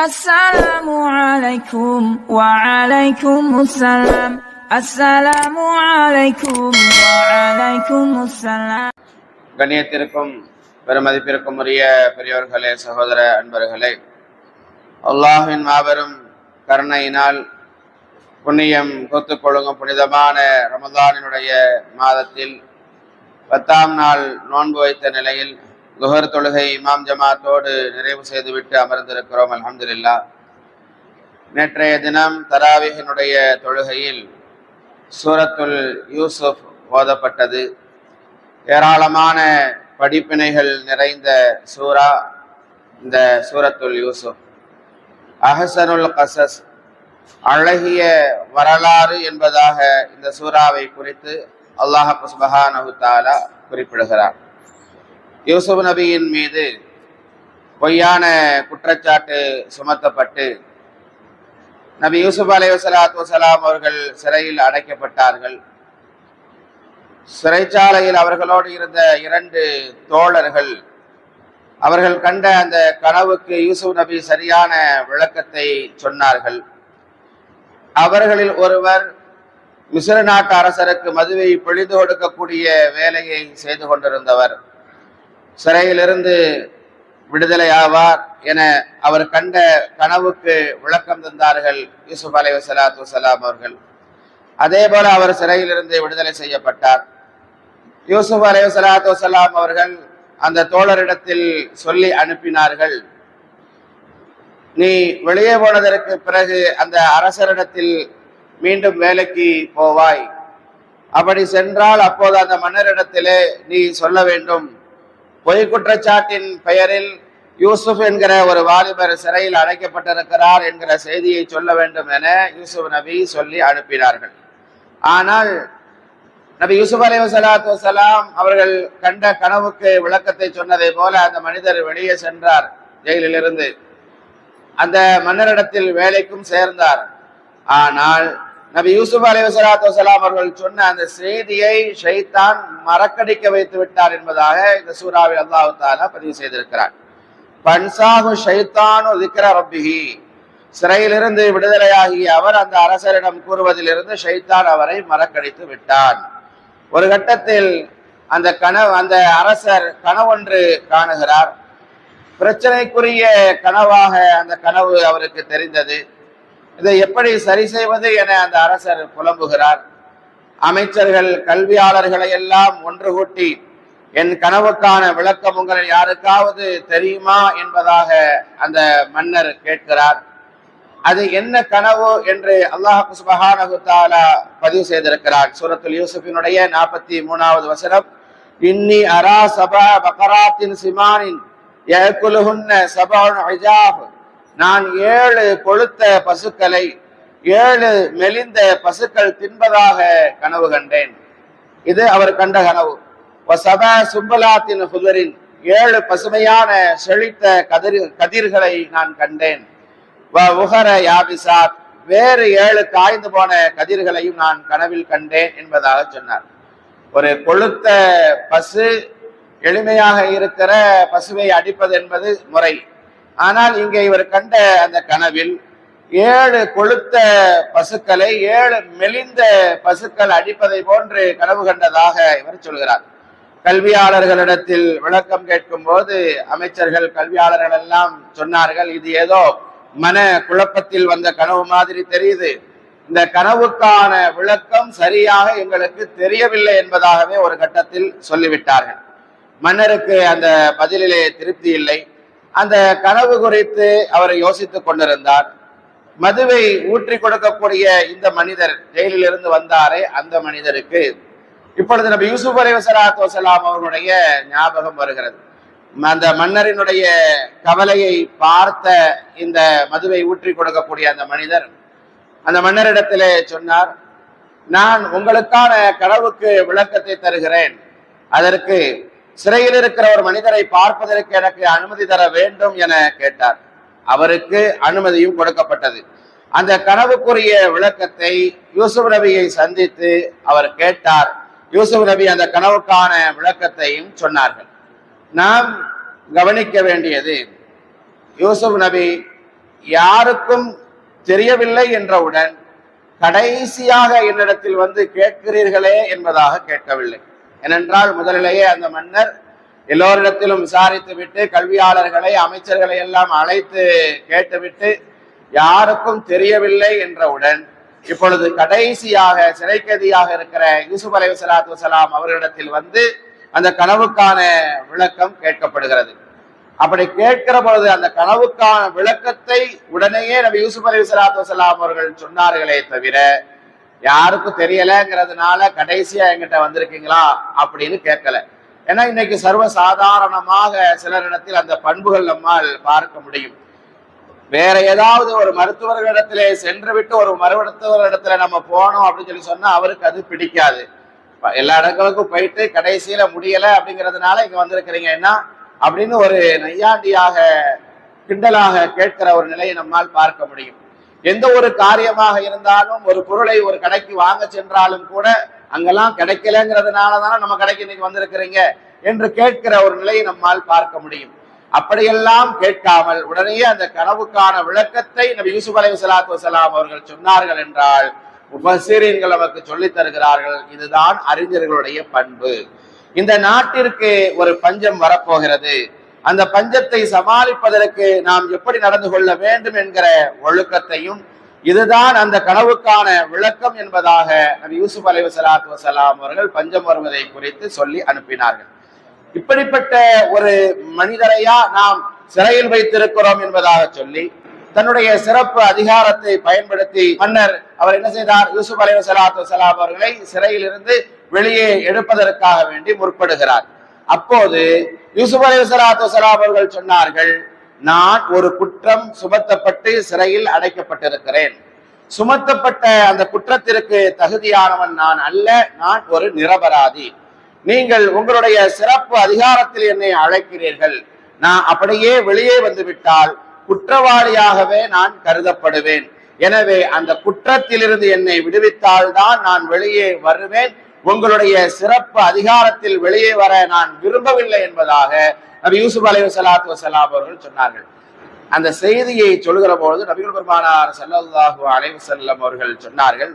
السلام عليكم وعليكم السلام السلام عليكم وعليكم السلام. கண்ணியத்திற்கும் பெருமதிப்பிற்கும் உரிய பெரியோர்களே, சகோதர அன்பர்களே, அல்லாஹ்வின் மாபெரும் கருணையினால் புண்ணியம் கொத்துக்கொள்ளும் புனிதமான ரமதானினுடைய மாதத்தில் 10ஆம் நாள் நோன்பு வைத்த நிலையில் லுஹர் தொழுகை இமாம் ஜமாத்தோடு நிறைவு செய்துவிட்டு அமர்ந்திருக்கிறோம். அல்ஹம்துலில்லாஹ். நேற்றைய தினம் தராவீஹினுடைய தொழுகையில் சூரத்துல் யூசுப் ஓதப்பட்டது. ஏராளமான படிப்பினைகள் நிறைந்த சூரா இந்த சூரத்துல் யூசுப். அஹ்சனுல் கஸஸ், அழகிய வரலாறு என்பதாக இந்த சூறாவை குறித்து அல்லாஹ் சுப்ஹானஹு தஆலா குறிப்பிடுகிறார். யூசுப் நபியின் மீது பொய்யான குற்றச்சாட்டு சுமத்தப்பட்டு நபி யூசுப் அலைஹிஸ்ஸலாத்து வஸலாம் அவர்கள் சிறையில் அடைக்கப்பட்டார்கள். சிறைச்சாலையில் அவர்களோடு இருந்த 2 தோழர்கள் அவர்கள் கண்ட அந்த கனவுக்கு யூசுப் நபி சரியான விளக்கத்தை சொன்னார்கள். அவர்களில் ஒருவர் மிஸ்ர நாட்டு அரசருக்கு மதுவை பிழிந்து கொடுக்கக்கூடிய வேலையை செய்து கொண்டிருந்தவர். சிறையிலிருந்து விடுதலை ஆவார் என அவர் கண்ட கனவுக்கு விளக்கம் தந்தார்கள் யூசுப் அலைஹிஸ்ஸலாத்து வஸலாம் அவர்கள். அதே போல அவர் சிறையிலிருந்து விடுதலை செய்யப்பட்டார். யூசுப் அலைஹிஸ்ஸலாத்து வஸலாம் அவர்கள் அந்த தோழரிடத்தில் சொல்லி அனுப்பினார்கள், நீ வெளியே போனதற்கு பிறகு அந்த அரசரிடத்தில் மீண்டும் வேலைக்கு போவாய். அப்படி சென்றால் அப்போது அந்த மன்னரிடத்திலே நீ சொல்ல வேண்டும், பொய் குற்றச்சாட்டின் பெயரில் யூசுப் என்கிற ஒரு வாலிபர் சிறையில் அடைக்கப்பட்டிருக்கிறார் என்கிற செய்தியை சொல்ல வேண்டும் என யூசுப் நபி சொல்லி அனுப்பினார்கள். ஆனால் நபி யூசுப் அலைஹிஸ்ஸலாத்து வஸலாம் அவர்கள் கண்ட கனவுக்கு விளக்கத்தை சொன்னதை போல அந்த மனிதர் வெளியே சென்றார். ஜெயிலிலிருந்து அந்த மன்னரிடத்தில் வேலைக்கும் சேர்ந்தார். ஆனால் நபி யூசுப் அலைஹிஸ்ஸலாத்து வஸலாம் அவர்கள் சொன்ன அந்த செய்தியை ஷைத்தான் மறக்கடிக்க வைத்து விட்டார் என்பதாக இந்த சூறாவில் அல்லாஹ் தஆலா பதிவு செய்திருக்கிறார். பன்சாஹு ஷைத்தானு ذிக்ர ரப்பிஹி, சிறையிலிருந்து விடுதலையாகிய அவர் அந்த அரசரிடம் கூறுவதிலிருந்து ஷைத்தான் அவரை மறக்கடித்து விட்டான். ஒரு கட்டத்தில் அந்த அரசர் கனவொன்று காணுகிறார். பிரச்சனைக்குரிய கனவாக அந்த கனவு அவருக்கு தெரிந்தது. இதை எப்படி சரி செய்வது என அந்த அரசர் புலம்புகிறார். அமைச்சர்கள், கல்வியாளர்களை எல்லாம் ஒன்று கூட்டி, என் கனவுக்கான விளக்கம் உங்களில் யாருக்காவது தெரியுமா என்பதாக அந்த மன்னர் கேட்கிறார். அது என்ன கனவு என்று அல்லாஹ் சுப்ஹானஹு தஆலா பதிவு செய்திருக்கிறார். சூரத்துல் யூசுஃபினுடைய 43வது வசனம், இன்னி அரா சபா பகராத்தின் சிமானின் யஅகுலுஹுன்ன சபஉன் இஜாப், நான் 7 கொழுத்த பசுக்களை 7 மெலிந்த பசுக்கள் தின்பதாக கனவு கண்டேன். இது அவர் கண்ட கனவு. வசபா சும்பலாத்தின் ஹுதரின், 7 பசுமையான செழித்த கதிர்களை நான் கண்டேன். உஹர யாபிசாத், வேறு 7 காய்ந்து போன கதிர்களையும் நான் கனவில் கண்டேன் என்பதாக சொன்னார். ஒரு கொழுத்த பசு, எளிமையாக இருக்கிற பசுவை அடிப்பது என்பது முறை. ஆனால் இங்கே இவர் கண்ட அந்த கனவில் 7 கொழுத்த பசுக்களை 7 மெலிந்த பசுக்கள் அடிப்பதை போன்று கனவு கண்டதாக இவர் சொல்கிறார். கல்வியாளர்களிடத்தில் விளக்கம் கேட்கும் போது அமைச்சர்கள், கல்வியாளர்கள் எல்லாம் சொன்னார்கள், இது ஏதோ மன குழப்பத்தில் வந்த கனவு மாதிரி தெரியுது, இந்த கனவுக்கான விளக்கம் சரியாக எங்களுக்கு தெரியவில்லை என்பதாகவே ஒரு கட்டத்தில் சொல்லிவிட்டார்கள். மன்னருக்கு அந்த பதிலிலே திருப்தி இல்லை. அந்த கனவு குறித்து அவர் யோசித்துக் கொண்டிருந்தார். மதுவை ஊற்றி கொடுக்கக்கூடிய இந்த மனிதர் ஜெயிலில் இருந்து வந்தாரே, அந்த மனிதருக்கு இப்பொழுது நபி யூசுப் அலைஹிஸ்ஸலாத்து வஸலாம் அவர்களுடைய ஞாபகம் வருகிறது. அந்த மன்னரினுடைய கவலையை பார்த்த இந்த மதுவை ஊற்றி கொடுக்கக்கூடிய அந்த மனிதர் அந்த மன்னரிடத்திலே சொன்னார், நான் உங்களுக்கான கனவுக்கு விளக்கத்தை தருகிறேன், அதற்கு சிறையில் இருக்கிற ஒரு மனிதரை பார்ப்பதற்கு எனக்கு அனுமதி தர வேண்டும் என கேட்டார். அவருக்கு அனுமதியும் கொடுக்கப்பட்டது. அந்த கனவுக்குரிய விளக்கத்தை யூசுப் நபியை சந்தித்து அவர் கேட்டார். யூசுப் நபி அந்த கனவுக்கான விளக்கத்தையும் சொன்னார்கள். நாம் கவனிக்க வேண்டியது, யூசுப் நபி யாருக்கும் தெரியவில்லை என்றவுடன் கடைசியாக என்னிடத்தில் வந்து கேட்கிறீர்களே என்பதாக கேட்கவில்லை. ஏனென்றால் முதலிலேயே அந்த மன்னர் எல்லோரிடத்திலும் விசாரித்து விட்டு கல்வியாளர்களை அமைச்சர்களை எல்லாம் அழைத்து கேட்டுவிட்டு யாருக்கும் தெரியவில்லை என்றவுடன் இப்பொழுது கடைசியாக சிறைக்கைதியாக இருக்கிற யூசுப் அலைஹிஸ்ஸலாத்து வஸலாம் அவர்களிடத்தில் வந்து அந்த கனவுக்கான விளக்கம் கேட்கப்படுகிறது. அப்படி கேட்கிற பொழுது அந்த கனவுக்கான விளக்கத்தை உடனேயே நபி யூசுப் அலைஹிஸ்ஸலாத்து வஸலாம் அவர்கள் சொன்னார்களே தவிர யாருக்கும் தெரியலங்கிறதுனால கடைசியா என்கிட்ட வந்திருக்கீங்களா அப்படின்னு கேட்கல. ஏன்னா இன்னைக்கு சர்வ சாதாரணமாக சிலரிடத்தில் அந்த பண்புகள் நம்மால் பார்க்க முடியும். வேற ஏதாவது ஒரு மருத்துவர்களிடத்திலே சென்று விட்டு ஒரு மருத்துவரிடத்துல நம்ம போனோம் அப்படின்னு சொல்லி சொன்னா அவருக்கு அது பிடிக்காது. எல்லா இடங்களுக்கும் போயிட்டு கடைசியில முடியல அப்படிங்கிறதுனால இங்க வந்திருக்கிறீங்க என்ன அப்படின்னு ஒரு நையாண்டியாக கிண்டலாக கேட்கிற ஒரு நிலையை நம்மால் பார்க்க முடியும். எந்த ஒரு காரியமாக இருந்தாலும் ஒரு பொருளை ஒரு கடைக்கு வாங்க சென்றாலும் கூட அங்கெல்லாம் கிடைக்கலங்கிறதுனாலதானே நம்ம கடைக்கு இன்னைக்கு வந்திருக்கிறீங்க என்று கேட்கிற ஒரு நிலையை நம்மால் பார்க்க முடியும். அப்படியெல்லாம் கேட்காமல் உடனே அந்த கனவுக்கான விளக்கத்தை நபி யூசுப் அலைஹிஸ்ஸலாத்து வஸலாம் அவர்கள் சொன்னார்கள் என்றால் முஃபஸ்ஸிரீன்கள் நமக்கு சொல்லித் தருகிறார்கள், இதுதான் அறிஞர்களுடைய பண்பு. இந்த நாட்டிற்கு ஒரு பஞ்சம் வரப்போகிறது, அந்த பஞ்சத்தை சமாளிப்பதற்கு நாம் எப்படி நடந்து கொள்ள வேண்டும் என்கிற ஒழுக்கத்தையும் இதுதான் அந்த கனவுக்கான விளக்கம் என்பதாக நபி யூசுப் அலைஹிஸ்ஸலாத்து வஸலாம் அவர்கள் பஞ்சம் வருவதை குறித்து சொல்லி அனுப்பினார்கள். இப்படிப்பட்ட ஒரு மனிதரையா நாம் சிறையில் வைத்திருக்கிறோம் என்பதாக சொல்லி தன்னுடைய சிறப்பு அதிகாரத்தை பயன்படுத்தி மன்னர் அவர் என்ன செய்தார், யூசுப் அலைஹிஸ்ஸலாத்து வஸலாம் அவர்களை சிறையில் இருந்து வெளியே எடுப்பதற்காக வேண்டி முற்படுகிறார். அப்போது யூசுப் அலைஹிஸ்ஸலாத்து வஸலாம் அவர்கள் சொன்னார்கள், நான் ஒரு குற்றம் சுமத்தப்பட்டு சிறையில் அடைக்கப்பட்டிருக்கிறேன். சுமத்தப்பட்ட அந்த குற்றத்திற்கு தகுதியானவன் நான் அல்ல, நான் ஒரு நிரபராதி. நீங்கள் உங்களுடைய சிறப்பு அதிகாரத்தில் என்னை அழைக்கிறீர்கள், நான் அப்படியே வெளியே வந்து விட்டால் குற்றவாளியாகவே நான் கருதப்படுவேன். எனவே அந்த குற்றத்திலிருந்து என்னை விடுவித்தால் தான் நான் வெளியே வருவேன். உங்களுடைய சிறப்பு அதிகாரத்தில் வெளியே வர நான் விரும்பவில்லை என்பதாக நபி யூசுப் அலைஹிஸ்ஸலாத்து வஸலாம் அவர்கள் சொன்னார்கள். அந்த செய்தியை சொல்கிற பொழுது நபிகள் பெருமானார் ஸல்லல்லாஹு அலைஹி வஸல்லம் அவர்கள் சொன்னார்கள்,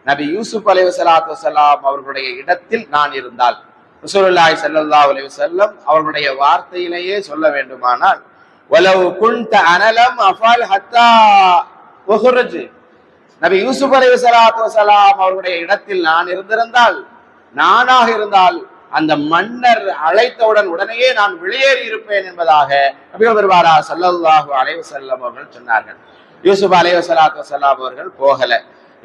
நபி யூசுப் அலைஹிஸ்ஸலாத்து வஸலாம் அவர்களுடைய இடத்தில் நான் இருந்தால், ரசூலுல்லாஹி ஸல்லல்லாஹு அலைஹி வஸல்லம் அவர்களுடைய வார்த்தையிலேயே சொல்ல வேண்டுமானால், வலவ் குன்த அனலம் அஃபால் ஹத்தா உஹ்ருஜ், நபி யூசுப் அலைஹிஸ்ஸலாத்து வஸலாம் அவர்களுடைய இடத்தில் நான் இருந்திருந்தால், நானாக இருந்தால் அந்த மன்னர் அழைத்தவுடன் உடனேயே நான் வெளியேறி இருப்பேன் என்பதாக நபிகள் பெருமானார் ஸல்லல்லாஹு அலைஹி வஸல்லம் அவர்கள் சொன்னார்கள். யூசுப் அலைஹிஸ்ஸலாத்து வஸலாம் அவர்கள் போகல.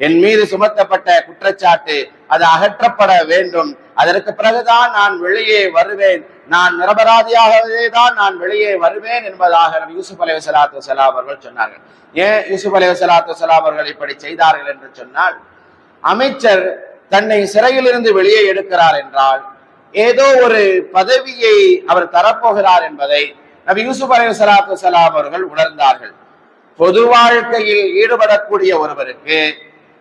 என் மீது சுமத்தப்பட்ட குற்றச்சாட்டு அது அகற்றப்பட வேண்டும், அதற்கு பிறகுதான் நான் வெளியே வருவேன், நான் நிரபராதியாகவே தான் நான் வெளியே வருவேன் என்பதாக நபி யூசுப் அலைஹிஸ்ஸலாத்து வஸலாம் அவர்கள் சொன்னார்கள். ஏன் யூசுப் அலைஹிஸ்ஸலாத்து வஸலாம் அவர்கள் இப்படி செய்தார்கள் என்று சொன்னால், அமைச்சர் தன்னை சிறையில் இருந்து வெளியே எடுக்கிறார் என்றால் ஏதோ ஒரு பதவியை அவர் தரப்போகிறார் என்பதை நபி யூசுப் அலைஹிஸ்ஸலாத்து வஸலாம் அவர்கள் உணர்ந்தார்கள். பொது வாழ்க்கையில் ஈடுபடக்கூடிய ஒருவருக்கு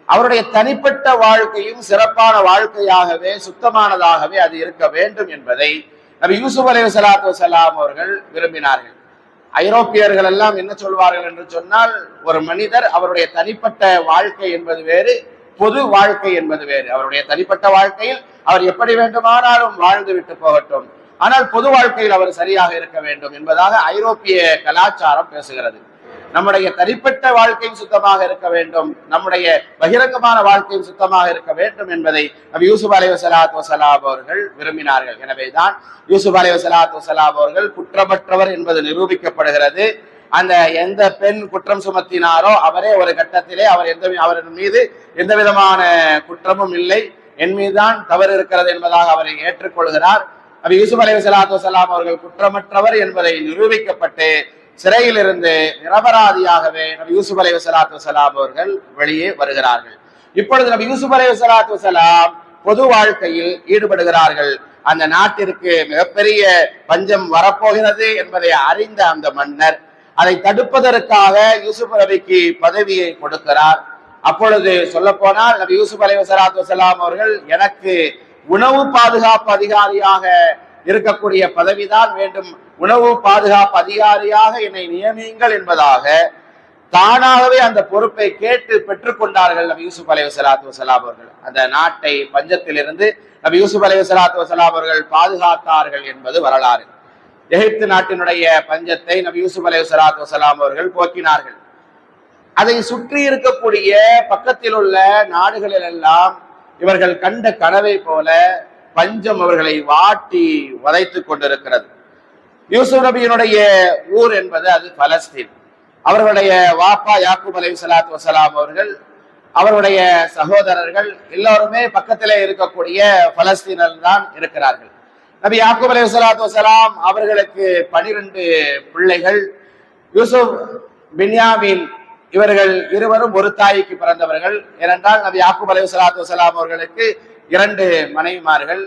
அவருடைய தனிப்பட்ட வாழ்க்கையும் சிறப்பான வாழ்க்கையாகவே சுத்தமானதாகவே அது இருக்க வேண்டும் என்பதை நபி யூசுப் அலைஹிஸ்ஸலாத்து வஸலாம் அவர்கள் விரும்பினார்கள். ஐரோப்பியர்கள் எல்லாம் என்ன சொல்வார்கள் என்று சொன்னால், ஒரு மனிதர் அவருடைய தனிப்பட்ட வாழ்க்கை என்பது வேறு, பொது வாழ்க்கை என்பது வேறு. அவருடைய தனிப்பட்ட வாழ்க்கையில் அவர் எப்படி வேண்டுமானாலும் வாழ்ந்து விட்டு போகட்டும், ஆனால் பொது வாழ்க்கையில் அவர் சரியாக இருக்க வேண்டும் என்பதாக ஐரோப்பிய கலாச்சாரம் பேசுகிறது. நம்முடைய தனிப்பட்ட வாழ்க்கையும் சுத்தமாக இருக்க வேண்டும், நம்முடைய பகிரங்கமான வாழ்க்கையும் சுத்தமாக இருக்க வேண்டும் என்பதை நபி யூசுப் அலைஹிஸ்ஸலாத்து வஸலாம் அவர்கள் விரும்பினார்கள். எனவேதான் யூசுப் அலைஹிஸ்ஸலாத்து வஸலாம் அவர்கள் குற்றமற்றவர் என்பது நிரூபிக்கப்படுகிறது. அந்த எந்த பெண் குற்றம் சுமத்தினாரோ அவரே ஒரு கட்டத்திலே அவரின் மீது எந்த விதமான குற்றமும் இல்லை, என் மீதுதான் தவறு இருக்கிறது என்பதாக அவரை ஏற்றுக்கொள்கிறார். நபி யூசுப் அலைஹிஸ்ஸலாத்து வஸலாம் அவர்கள் குற்றமற்றவர் என்பதை நிரூபிக்கப்பட்டு சிறையில் இருந்து நிரபராதியாகவே நபி யூசுப் அலைஹிஸ்ஸலாத்து வஸலாம் அவர்கள் வெளியே வருகிறார்கள். இப்பொழுது நபி யூசுப் அலைஹிஸ்ஸலாத்து வஸலாம் பொது வாழ்க்கையில் ஈடுபடுகிறார்கள். அந்த நாட்டிற்கு மிகப்பெரிய பஞ்சம் வரப்போகிறது என்பதை அறிந்த அந்த மன்னர் அதை தடுப்பதற்காக யூசுப் நபிக்கு பதவியை கொடுக்கிறார். அப்பொழுது சொல்ல போனால் நபி யூசுப் அலைஹிஸ்ஸலாத்து வஸலாம் அவர்கள், எனக்கு உணவு பாதுகாப்பு அதிகாரியாக இருக்கக்கூடிய பதவிதான் வேண்டும், உணவு பாதுகாப்பு அதிகாரியாக என்னை நியமியுங்கள் என்பதாக தானாகவே அந்த பொறுப்பை கேட்டு பெற்றுக்கொண்டார்கள் நபி யூசுப் அலைஹிஸ்ஸலாத்து வஸலாம் அவர்கள். அந்த நாட்டை பஞ்சத்திலிருந்து நபி யூசுப் அலைஹிஸ்ஸலாத்து வஸலாம் அவர்கள் பாதுகாத்தார்கள் என்பது வரலாறு. எகிப்து நாட்டினுடைய பஞ்சத்தை நபி யூசுப் அலைஹிஸ்ஸலாத்து வஸலாம் அவர்கள் போக்கினார்கள். அதை சுற்றி இருக்கக்கூடிய பக்கத்தில் உள்ள நாடுகளில் எல்லாம் இவர்கள் கண்ட கனவை போல பஞ்சம் அவர்களை வாட்டி வதைத்துக் கொண்டிருக்கிறது. யூசுப் நபியினுடைய ஊர் என்பது அது பலஸ்தீன். அவர்களுடைய வாப்பா யாக்கூப் அலைஹிஸ்ஸலாத்து வஸலாம் அவர்கள், அவருடைய சகோதரர்கள் எல்லோருமே பக்கத்திலே இருக்கக்கூடிய பலஸ்தீனில் தான் இருக்கிறார்கள். நபி யாக்கூப் அலைஹிஸ்ஸலாத்து வஸலாம் அவர்களுக்கு 12 பிள்ளைகள். யூசுப், பின்யாமீன் இவர்கள் இருவரும் ஒரு தாய்க்கு பிறந்தவர்கள். ஏனென்றால் நபி யாக்கூப் அலைஹிஸ்ஸலாத்து வஸலாம் அவர்களுக்கு 2 மனைவிமார்கள்.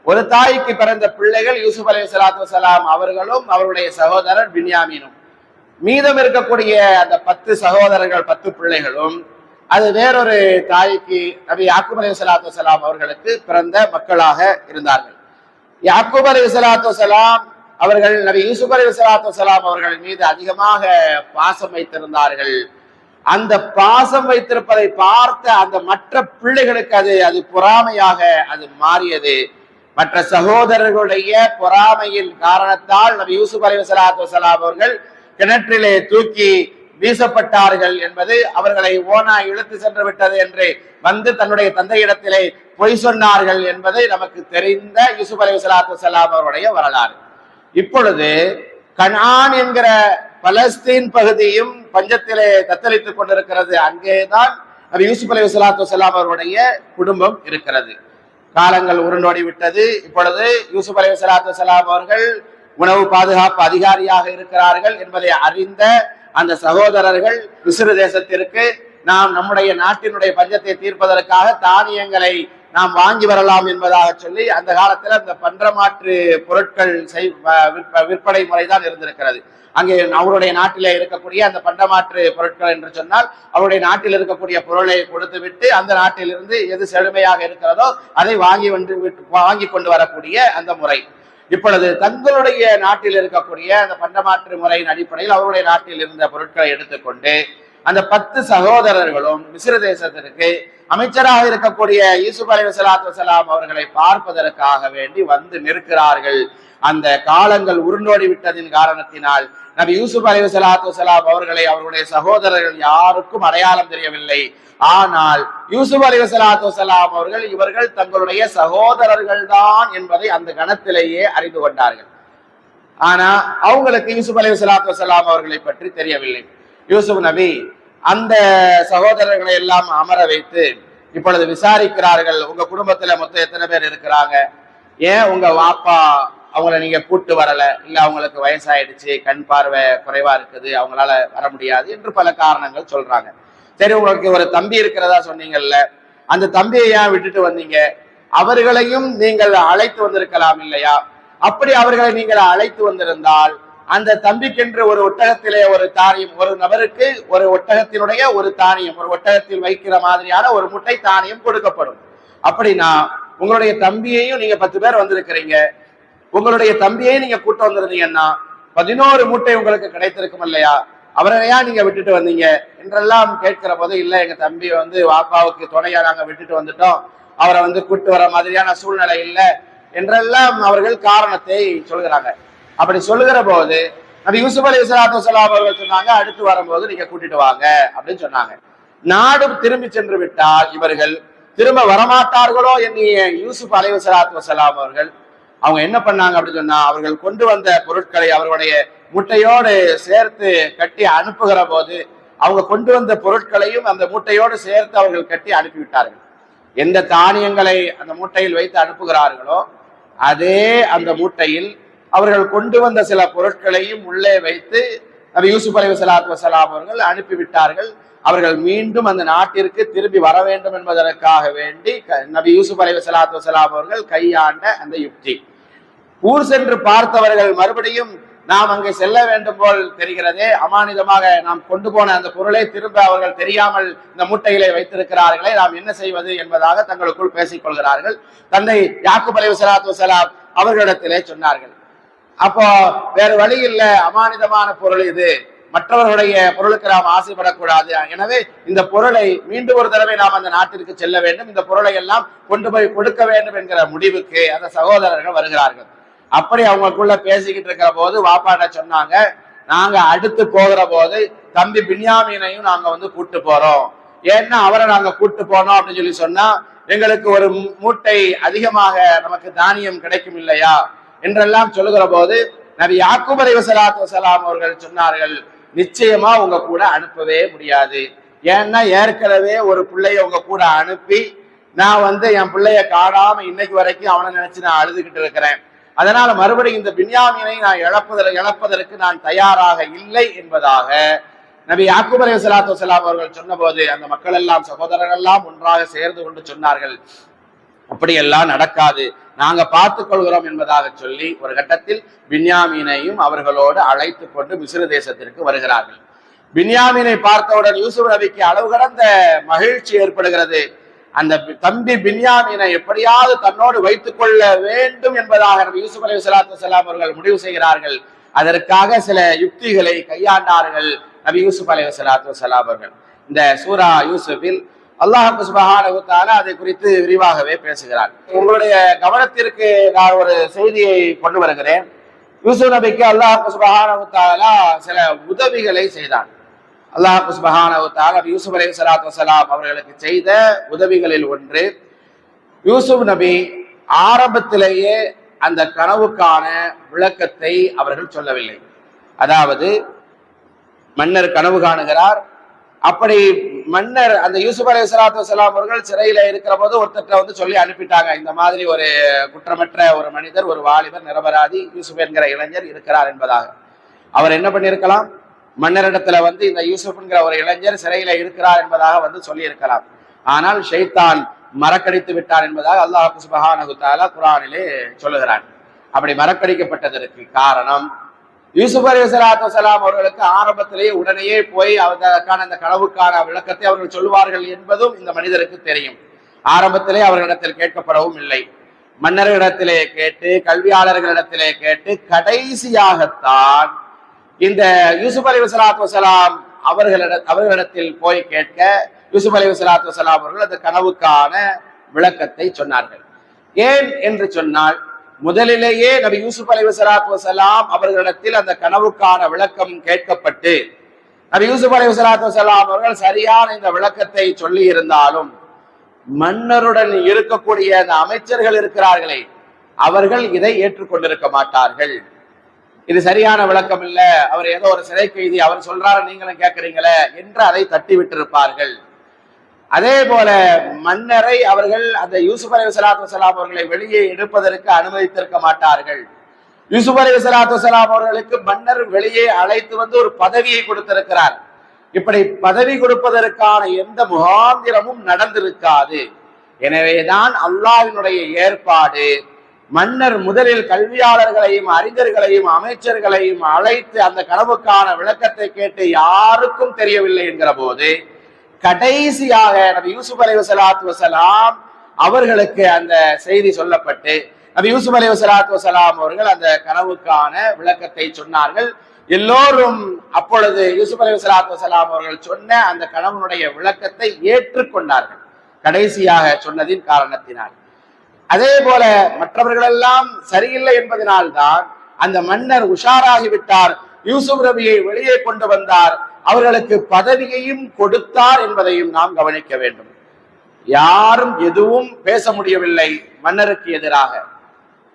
ஒரு தாய்க்கு பிறந்த பிள்ளைகள் யூசுப் அலைஹிஸ்ஸலாத்து வஸலாம் அவர்களும் அவருடைய சகோதரர் பின்யாமீனும். மீதம் இருக்கக்கூடிய அந்த 10 சகோதரர்கள் 10 பிள்ளைகளும் அது வேறொரு தாய்க்கு நபி யாக்கூப் அலைஹிஸ்ஸலாத்து வஸலாம் அவர்களுக்கு பிறந்த மக்களாக இருந்தார்கள். யாக்கூப் அலைஹிஸ்ஸலாத்து வஸலாம் அவர்கள் நபி யூசுப் அலைஹிஸ்ஸலாத்து வஸலாம் அவர்கள் மீது அதிகமாக பாசம் வைத்திருந்தார்கள். அந்த பாசம் வைத்திருப்பதை பார்த்த அந்த மற்ற பிள்ளைகளுக்கு அது பொறாமையாக அது மாறியது. மற்ற சகோதரர்களுடைய பொறாமையின் காரணத்தால் நபி யூசுப் அலைஹிஸ்ஸலாத்து வஸலாம் அவர்கள் கிணற்றிலே தூக்கி வீசப்பட்டார்கள் என்பது, அவர்களை ஓனா இழுத்து சென்று விட்டது என்று வந்து தன்னுடைய தந்தையிடத்திலே பொய் சொன்னார்கள் என்பதை நமக்கு தெரிந்த யூசுப் அலைஹிஸ்ஸலாத்து வஸலாம் அவருடைய வரலாறு. இப்பொழுது கனான் என்கிற பலஸ்தீன் பகுதியும் பஞ்சத்திலே தத்தளித்துக் கொண்டிருக்கிறது. அங்கேதான் நபி யூசுப் அலைஹிஸ்ஸலாத்து வஸலாம் அவருடைய குடும்பம் இருக்கிறது. காலங்கள் உருண்டோடி விட்டது. இப்பொழுது யூசுப் அலைஹிஸ்ஸலாத்து வஸலாம் அவர்கள் உணவு பாதுகாப்பு அதிகாரியாக இருக்கிறார்கள் என்பதை அறிந்த அந்த சகோதரர்கள் மிஸ்ர் தேசத்திற்கு நாம் நம்முடைய நாட்டினுடைய பஞ்சத்தை தீர்ப்பதற்காக தானியங்களை நாம் வாங்கி வரலாம் என்பதாக சொல்லி, அந்த காலத்தில் அந்த பண்டமாற்று பொருட்கள் விற்பனை முறைதான் இருந்திருக்கிறது. அங்கே அவருடைய நாட்டிலே இருக்கக்கூடிய அந்த பண்டமாற்று பொருட்கள் என்று சொன்னால் அவருடைய நாட்டில் இருக்கக்கூடிய பொருளை கொடுத்து விட்டு அந்த நாட்டிலிருந்து எது செழுமையாக இருக்கிறதோ அதை வாங்கி கொண்டு வரக்கூடிய அந்த முறை. இப்பொழுது தங்களுடைய நாட்டில் இருக்கக்கூடிய அந்த பண்டமாற்று முறையின் அடிப்படையில் அவருடைய நாட்டில் இருந்த பொருட்களை எடுத்துக்கொண்டு அந்த 10 சகோதரர்களும் மிஸ்ர் தேசத்திற்கு அமைச்சராக இருக்கக்கூடிய யூசுப் அலைஹிஸ்ஸலாத்து வஸலாம் அவர்களை பார்ப்பதற்காக வேண்டி வந்து நிற்கிறார்கள். அந்த காலங்கள் உருண்டோடி விட்டதின் காரணத்தினால் நபி யூசுப் அலைஹிஸ்ஸலாத்து வஸலாம் அவர்களை அவருடைய சகோதரர்கள் யாருக்கும் அடையாளம் தெரியவில்லை. ஆனால் யூசுப் அலைஹிஸ்ஸலாத்து வஸலாம் அவர்கள் இவர்கள் தங்களுடைய சகோதரர்கள் தான் என்பதை அந்த கணத்திலேயே அறிந்து கொண்டார்கள். ஆனா அவங்களுக்கு யூசுப் அலைஹிஸ்ஸலாத்து வஸலாம் அவர்களை பற்றி தெரியவில்லை. யூசுப் நபி அந்த சகோதரர்களை எல்லாம் அமர வைத்து இப்பொழுது விசாரிக்கிறார்கள். உங்க குடும்பத்துல மொத்தம் எத்தனை பேர் இருக்கிறாங்க? ஏன் உங்க வாப்பா அவங்கள நீங்க கூட்டு வரல? இல்ல அவங்களுக்கு வயசாயிடுச்சு, கண் பார்வை குறைவா இருக்குது, அவங்களால வர முடியாது என்று பல காரணங்கள் சொல்றாங்க. சரி, உங்களுக்கு ஒரு தம்பி இருக்கிறதா சொன்னீங்கல்ல, அந்த தம்பியை ஏன் விட்டுட்டு வந்தீங்க? அவர்களையும் நீங்கள் அழைத்து வந்திருக்கலாம் இல்லையா? அப்படி அவர்களை நீங்கள் அழைத்து வந்திருந்தால் அந்த தம்பிக்கென்று ஒரு ஒட்டகத்திலே ஒரு தானியம், ஒரு நபருக்கு ஒரு ஒட்டகத்தினுடைய ஒரு தானியம், ஒரு ஒட்டகத்தில் வைக்கிற மாதிரியான ஒரு முட்டை தானியம் கொடுக்கப்படும். அப்படின்னா உங்களுடைய தம்பியையும் நீங்க 10 பேர் வந்திருக்கிறீங்க, உங்களுடைய தம்பியை நீங்க கூட்ட வந்திருந்தீங்கன்னா 11 மூட்டை உங்களுக்கு கிடைத்திருக்கும் இல்லையா? அவரையா நீங்க விட்டுட்டு வந்தீங்க என்றெல்லாம் கேட்கிற போது, இல்ல எங்க தம்பி வாப்பாவுக்கு துணையா நாங்க விட்டுட்டு வந்துட்டோம், அவரை கூட்டு வர மாதிரியான சூழ்நிலை இல்லை என்றெல்லாம் அவர்கள் காரணத்தை சொல்கிறாங்க. அப்படி சொல்லுகிற போது நபி யூசுப் அலைஹிஸ்ஸலாத்து வஸலாம் அவர்கள் சொன்னாங்க, அடுத்து வரும்போது நீங்க கூட்டிட்டு வாங்க அப்படின்னு சொன்னாங்க. நாடு திரும்பி சென்று விட்டால் இவர்கள் திரும்ப வரமாட்டார்களோ எண்ணிய யூசுப் அலைஹிஸ்ஸலாத்து வஸலாம் அவர்கள் அவங்க என்ன பண்ணாங்க அப்படின்னு சொன்னா, அவர்கள் கொண்டு வந்த பொருட்களை அவர்களுடைய முட்டையோடு சேர்த்து கட்டி அனுப்புகிற போது அவங்க கொண்டு வந்த பொருட்களையும் அந்த மூட்டையோடு சேர்த்து அவர்கள் கட்டி அனுப்பிவிட்டார்கள். எந்த தானியங்களை அந்த மூட்டையில் வைத்து அனுப்புகிறார்களோ அதே அந்த மூட்டையில் அவர்கள் கொண்டு வந்த சில பொருட்களையும் உள்ளே வைத்து நபி யூசுப் அலைஹிஸ்ஸலாத்து வஸலாம் அவர்கள் அனுப்பிவிட்டார்கள். அவர்கள் மீண்டும் அந்த நாட்டிற்கு திரும்பி வர வேண்டும் என்பதற்காக வேண்டி நபி யூசுப் அலைஹிஸ்ஸலாத்து வஸலாம் அவர்கள் கையாண்ட அந்த யுக்தி. ஊர் சென்று பார்த்தவர்கள் மறுபடியும் நாம் அங்கே செல்ல வேண்டும் போல் தெரிகிறதே, அமானிதமாக நாம் கொண்டு போன அந்த பொருளை திரும்ப அவர்கள் தெரியாமல் இந்த மூட்டைகளை வைத்திருக்கிறார்களே, நாம் என்ன செய்வது என்பதாக தங்களுக்குள் பேசிக் கொள்கிறார்கள். தந்தை யாக்கூப் அலைஹிஸ்ஸலாத்து வஸலாம் அவர்களிடத்திலே சொன்னார்கள். அப்போ வேறு வழி இல்லை, அமானிதமான பொருள் இது, மற்றவர்களுடைய பொருளுக்கு நாம் ஆசைப்படக்கூடாது. எனவே இந்த பொருளை மீண்டும் ஒரு தடவை நாம் அந்த நாட்டிற்கு செல்ல வேண்டும், இந்த பொருளை எல்லாம் கொண்டு போய் கொடுக்க வேண்டும் என்கிற முடிவுக்கு அந்த சகோதரர்கள் வருகிறார்கள். அப்படி அவங்களுக்குள்ள பேசிக்கிட்டு இருக்கிற போது வாப்பாட்ட சொன்னாங்க, நாங்க அடுத்து போகிற போது தம்பி பின்யாமீனையும் நாங்க கூட்டு போறோம். ஏன்னா அவரை நாங்க கூட்டு போனோம் அப்படின்னு சொன்னா எங்களுக்கு ஒரு மூட்டை அதிகமாக நமக்கு தானியம் கிடைக்கும் இல்லையா என்றெல்லாம் சொல்லுகிற போது நபி யாக்கூப் அலைஹிஸ்ஸலாத்து வஸலாம் அவர்கள் சொன்னார்கள், நிச்சயமா உங்க கூட அனுப்பவே முடியாது. ஏன்னா ஏற்கனவே ஒரு பிள்ளைய உங்க கூட அனுப்பி நான் என் பிள்ளைய காணாம இன்னைக்கு வரைக்கும் அவனை நினைச்சு நான் அழுதுகிட்டு இருக்கிறேன். அதனால மறுபடியும் இந்த பின்யாமீனை நான் இழப்பதற்கு நான் தயாராக இல்லை என்பதாக நபி யாக்கூப் அலைஹிஸ்ஸலாத்து வஸலாம் அவர்கள் சொன்ன போது அந்த மக்கள் எல்லாம் சகோதரர்கள் எல்லாம் ஒன்றாக சேர்ந்து கொண்டு சொன்னார்கள், அப்படியெல்லாம் நடக்காது, நாங்க பார்த்துக் கொள்கிறோம் என்பதாக சொல்லி ஒரு கட்டத்தில் பின்யாமீனையும் அவர்களோடு அழைத்து கொண்டு மிஸ்ர் தேசத்திற்கு வருகிறார்கள். பின்யாமீனை பார்த்தவுடன் யூசுப் நபிக்கு அளவு கடந்த மகிழ்ச்சி ஏற்படுகிறது. அந்த தம்பி பின்யாமீனை எப்படியாவது தன்னோடு வைத்துக் கொள்ள வேண்டும் என்பதாக நபி யூசுப் அலைஹிஸ்ஸலாத்து வஸலாம் அவர்கள் முடிவு செய்கிறார்கள். அதற்காக சில யுக்திகளை கையாண்டார்கள் நபி யூசுப் அலைஹிஸ்ஸலாத்து வஸலாம் அவர்கள். இந்த சூரா யூசுஃபில் அல்லாஹ் சுப்ஹானஹு வ தஆலா அதை குறித்து விரிவாகவே பேசுகிறார். உங்களுடைய கவனத்திற்கு நான் ஒரு செய்தியை கொண்டு வருகிறேன். யூசுப் நபிக்கு அல்லாஹ் சுப்ஹானஹு வ தஆலா சில உதவிகளை செய்தான். அல்லாஹ் சுப்ஹானஹு வ தஆலா யூசுப் அலைஹிஸ்ஸலாத்து வஸலாம் அவர்களுக்கு செய்த உதவிகளில் ஒன்று, யூசுப் நபி ஆரம்பத்திலேயே அந்த கனவுக்கான விளக்கத்தை அவர்கள் சொல்லவில்லை. அதாவது மன்னர் கனவு காணுகிறார். அப்படி மன்னர் அந்த யூசுப் அலைஹிஸ்ஸலாத்து வஸலாம் அவர்கள் சிறையில இருக்கிற போது ஒருத்தர் சொல்லி அனுப்பிட்டாங்க, இந்த மாதிரி ஒரு குற்றமற்ற ஒரு மனிதர், ஒரு வாலிபர், நிரபராதி யூசுப் என்கிற இளைஞர் இருக்கிறார் என்பதாக. அவர் என்ன பண்ணியிருக்கலாம், மன்னரிடத்துல இந்த யூசுப் என்கிற ஒரு இளைஞர் சிறையில இருக்கிறார் என்பதாக சொல்லி இருக்கலாம். ஆனால் ஷைத்தான் மறக்கடித்து விட்டார் என்பதாக அல்லாஹ் சுப்ஹானஹு வ தஆலா குர்ஆனிலே சொல்லுகிறான். அப்படி மறக்கடிக்கப்பட்டதற்கு காரணம், யூசுப் அலைஹிஸ்ஸலாத்து வஸலாம் அவர்களுக்கு ஆரம்பத்திலேயே உடனேயே போய் அதற்கான அந்த கனவுக்கான விளக்கத்தை அவர்கள் சொல்லுவார்கள் என்பதும் இந்த மனிதருக்கு தெரியும். ஆரம்பத்திலே அவர்களிடத்தில் கேட்கப்படவும் இல்லை. மன்னர்களிடத்திலே கேட்டு, கல்வியாளர்களிடத்திலே கேட்டு, கடைசியாகத்தான் இந்த யூசுப் அலைஹிஸ்ஸலாத்து வஸலாம் அவர்களிடத்தில் போய் கேட்க யூசுப் அலைஹிஸ்ஸலாத்து வஸலாம் அவர்கள் அந்த கனவுக்கான விளக்கத்தை சொன்னார்கள். ஏன் என்று சொன்னால், முதலிலேயே நபி யூசுப் அலைஹிஸ்ஸலாத்து வஸலாம் அவர்களிடத்தில் அந்த கனவுக்கான விளக்கம் கேட்கப்பட்டு நபி யூசுப் அலைஹிஸ்ஸலாத்து வஸலாம் அவர்கள் சரியான இந்த விளக்கத்தை சொல்லி இருந்தாலும் மன்னருடன் இருக்கக்கூடிய அந்த அமைச்சர்கள் இருக்கிறார்களே, அவர்கள் இதை ஏற்றுக்கொண்டிருக்க மாட்டார்கள். இது சரியான விளக்கம் இல்ல, அவர் ஏதோ ஒரு சிறை கைதி, அவர் சொல்றாரு நீங்களும் கேட்கறீங்களே என்று அதை தட்டி விட்டிருப்பார்கள். அதே போல மன்னரை அவர்கள் அந்த யூசுப் அலைஹிஸ்ஸலாத்து வஸலாம் அவர்களை வெளியே எடுப்பதற்கு அனுமதித்திருக்க மாட்டார்கள். யூசுப் அலைஹிஸ்ஸலாத்து வஸலாம் அவர்களுக்கு மன்னர் வெளியே அழைத்து ஒரு பதவியை கொடுத்திருக்கிறார். இப்படி பதவி கொடுப்பதற்கான எந்த முகாந்திரமும் நடந்திருக்காது. எனவேதான் அல்லாஹ்வினுடைய ஏற்பாடு, மன்னர் முதலில் கல்வியாளர்களையும் அறிஞர்களையும் அமைச்சர்களையும் அழைத்து அந்த கனவுக்கான விளக்கத்தை கேட்டு யாருக்கும் தெரியவில்லை என்கிற போது கடைசியாக நபி யூசுப் அலைஹிஸ்ஸலாத்து வஸலாம் அவர்களுக்கு அந்த செய்தி சொல்லப்பட்டு நபி யூசுப் அலைஹிஸ்ஸலாத்து வஸலாம் அவர்கள் அந்த கனவுக்கான விளக்கத்தை சொன்னார்கள். எல்லோரும் அப்பொழுது யூசுப் அலைஹிஸ்ஸலாத்து வஸலாம் அவர்கள் சொன்ன அந்த கனவுடைய விளக்கத்தை ஏற்றுக்கொண்டார்கள், கடைசியாக சொன்னதின் காரணத்தினால். அதே போல மற்றவர்கள் எல்லாம் சரியில்லை என்பதனால்தான் அந்த மன்னர் உஷாராகிவிட்டார், யூசுப் நபியை வெளியே கொண்டு வந்தார், அவர்களுக்கு பதவியையும் கொடுத்தார் என்பதையும் நாம் கவனிக்க வேண்டும். யாரும் எதுவும் பேச முடியவில்லை மன்னருக்கு எதிராக.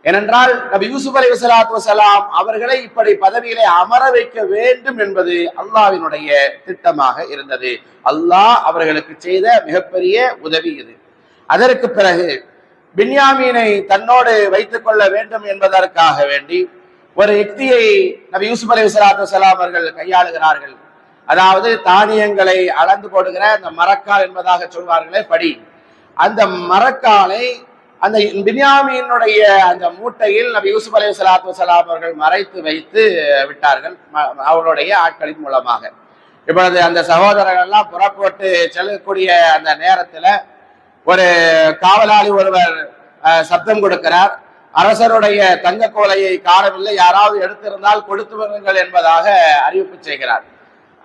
ஏனென்றால் நபி யூசுப் அலைஹிஸ்ஸலாத்து வஸலாம் அவர்களை இப்படி பதவியிலே அமர வைக்க வேண்டும் என்பது அல்லாஹ்வினுடைய திட்டமாக இருந்தது. அல்லாஹ் அவர்களுக்கு செய்த மிகப்பெரிய உதவி இது. அதற்கு பிறகு பின்யாமீனை தன்னோடு வைத்துக் கொள்ள வேண்டும் என்பதற்காக வேண்டி ஒரு யுக்தியை நபி யூசுப் அலைஹிஸ்ஸலாத்து வஸலாம் அவர்கள் கையாளுகிறார்கள். அதாவது தானியங்களை அளந்து போடுகிற அந்த மரக்கால் என்பதாக சொல்வார்களே படி, அந்த மரக்காலை அந்த பின்யாமீனுடைய அந்த மூட்டையில் நபி யூசுப் அலைஹிஸ்ஸலாத்து வஸலாம் அவர்கள் மறைத்து வைத்து விட்டார்கள் அவருடைய ஆட்களின் மூலமாக. இப்பொழுது அந்த சகோதரர்கள் எல்லாம் புறப்பட்டு செல்லக்கூடிய அந்த நேரத்துல ஒரு காவலாளி ஒருவர் சப்தம் கொடுக்கிறார், அரசருடைய தங்க கோலையை காணவில்லை, யாராவது எடுத்திருந்தால் கொடுத்து வருங்கள் என்பதாக அறிவிப்பு செய்கிறார்.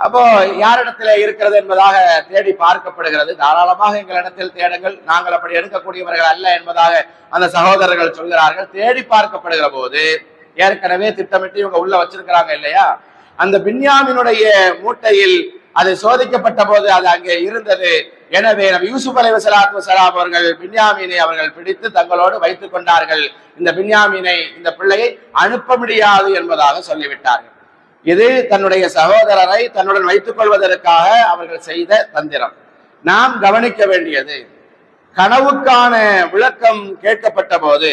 அப்போ யாரிடத்துல இருக்கிறது என்பதாக தேடி பார்க்கப்படுகிறது. தாராளமாக எங்களிடத்தில் தேடுங்கள், நாங்கள் அப்படி எடுக்கக்கூடியவர்கள் அல்ல என்பதாக அந்த சகோதரர்கள் சொல்கிறார்கள். தேடி பார்க்கப்படுகிற போது ஏற்கனவே திட்டமிட்டு இவங்க உள்ள வச்சிருக்கிறாங்க இல்லையா, அந்த பின்யாமினுடைய மூட்டையில் அது சோதிக்கப்பட்ட போது அது அங்கே இருந்தது. எனவே நபி யூசுப் அலைஹிஸ்ஸலாத்து வஸலாம் அவர்கள் பின்யாமீனை அவர்கள் பிடித்து தங்களோடு வைத்துக் கொண்டார்கள். இந்த பின்யாமீனை, இந்த பிள்ளையை அனுப்ப முடியாது என்பதாக சொல்லிவிட்டார்கள். இது தன்னுடைய சகோதரரை தன்னுடன் வைத்துக் கொள்வதற்காக அவர்கள் செய்த தந்திரம். நாம் கவனிக்க வேண்டியது, கனவுக்கான விளக்கம் கேட்கப்பட்ட போது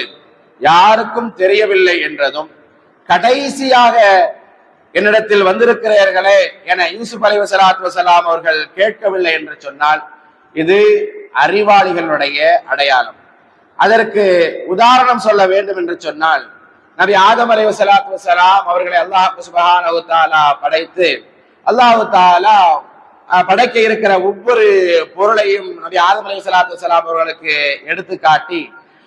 யாருக்கும் தெரியவில்லை என்றதும் கடைசியாக என்னிடத்தில் வந்திருக்கிறீர்களே என யூசுப் அலைஹிஸ்ஸலாத்து வஸலாம் அவர்கள் கேட்கவில்லை என்று சொன்னால் இது அறிவாளிகளுடைய அடையாளம். அதற்கு உதாரணம் சொல்ல வேண்டும் என்று சொன்னால், நபி ஆதம் அலைஹிஸ்ஸலாத்து வஸலாம் அவர்களை அல்லாஹ் சுப்ஹானஹு வ தஆலா படைத்து, அல்லாஹ் தஆலா படைக்க இருக்கிற ஒவ்வொரு பொருளையும் நபி ஆதம் அலைஹிஸ்ஸலாத்து வஸலாம் அவர்களுக்கு எடுத்து காட்டி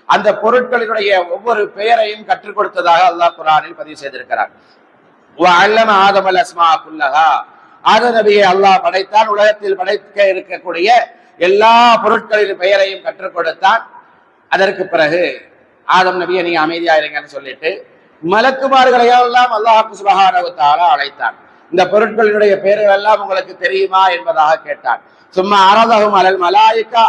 அந்த பொருட்களினுடைய ஒவ்வொரு பெயரையும் கற்றுக் கொடுத்ததாக அல்லாஹ் குர்ஆனில் பதிவு செய்திருக்கிறார். ஆதம் அல் அஸ்மா குல்லஹா, ஆதம் நபியை அல்லாஹ் படைத்தான், உலகத்தில் படைக்க இருக்கக்கூடிய எல்லா பொருட்களின் பெயரையும் கற்றுக் கொடுத்தான். அதற்கு பிறகு ஆதம் நபியை நீங்க அமைதியா இருங்கன்னு சொல்லிட்டு மலக்குமார்களை எல்லாம் அல்லாஹ் சுப்ஹானஹு வ தஆலா அழைத்தான். இந்த பொருட்களினுடைய பெயர்கள் எல்லாம் உங்களுக்கு தெரியுமா என்பதாக கேட்டான். சும்மா அரதஹும் அலல் மலாயிகா,